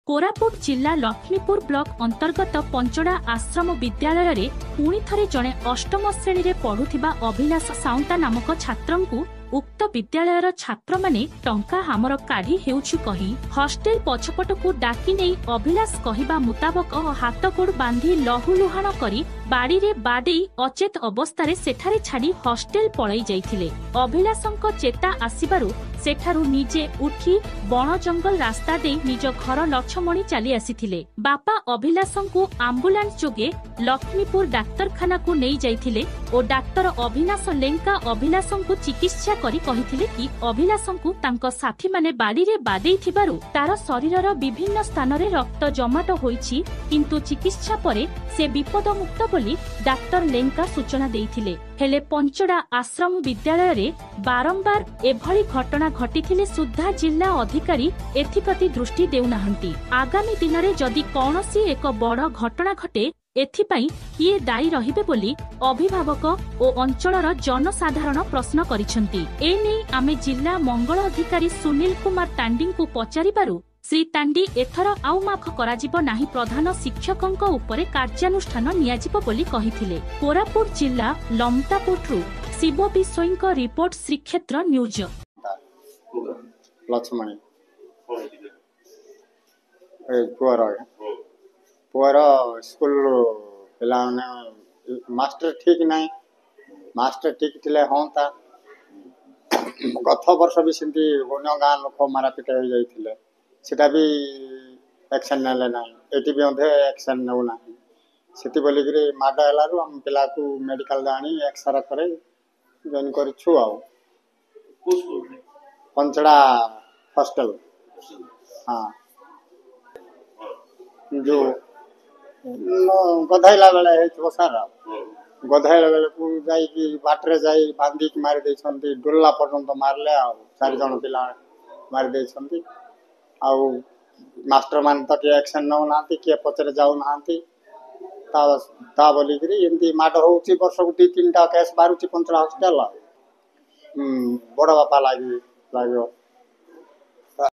कोरापुट जिला लक्ष्मीपुर ब्लॉक अंतर्गत पंचड़ा आश्रम विद्यालय रे पुणी थरे जणे अष्टम श्रेणी रे पढ़ुथिबा अभिलाष साउंता नामक छात्रंकु उक्त विद्यालयर छात्र माने टंका हामर काढ़ी हेउछु कही हॉस्टेल पछपटकु डाकी नै अभिलाष कहिबा मुताबक हाथ गोड़ बांधी लहुलुहाण करी बाड़ी रे बाडे अचेत अवस्था रे सेठारे छाड़ी हॉस्टेल पळै जाइथिले। अभिलाषंक चेता आसीबारु सेठारु निजे उठी बण जंगल रास्ता दे निज घर लक्ष्मणी चली आसीथिले। बापा अभिलाषंकु आम्बुलांस जोगे लक्ष्मीपुर डाक्तरखाना को नै जाइथिले ओ डाक्टर अभिनाश लेंका अभिलाषंकु चिकित्सा करी कहिथिले कि अभिलाषंकु तांको साथी माने बाड़ी रे बाडे थिबारु तार शरीरर विभिन्न स्थान रे रक्त जमाट होईछि किंतु चिकित्सा परे से विपद मुक्त बोली डाक्टर लेंका सूचना देइथिले। हेले पंचड़ा आश्रम विद्यालय रे बारंबार एभली घटना घटिथिले सुद्धा जिला अधिकारी एथिप्रति दृष्टि देउनाहंती। आगामी दिन रे जदि कौनसी एक बड़ घटना घटे एथिपाई किए दायी रहिबे बोली अभिभावक ओ अंचलर जनसाधारण प्रश्न करिसंती। एने आमे जिला मंगल अधिकारी सुनील कुमार तांडी को पचारिबारु श्री तांडी एथर आउ माफ कराजिबो नाही प्रधान शिक्षकंक उपरे कार्यानुष्ठान नियाजिबो बोली कहिथिले। कोरापुट जिला लमतापुरु शिव बिसोईंक रिपोर्ट श्रीक्षेत्र न्यूज। लक्ष्मणी पुअर स्कूल पिला मास्टर ठीक नहीं मास्टर ठीक थिले हाँ ता गत वर्ष भी सेमती अन्य गाँ लोक मारापिट हो जाइए सेटा भी एक्शन नेले ना एटी भी एक्शन नौ ना से बोलिक माड है आम पिला को मेडिकल आनी एक्सरे करे जॉइन करूँ आ पंचड़ा हॉस्टल हाँ जो गधैला बेले सार गधैला बेले को बाटे जा बांधिक मारी डोला पर्यंत मारले चार जन पिला मारी मास्टर मान तो किए एक्शन नौ ना किए पचरे जाऊ ना बोलिक एमती माड हो वर्ष को 2-3टा केस बाहर पंचड़ा हॉस्टल बड़ बापा लगे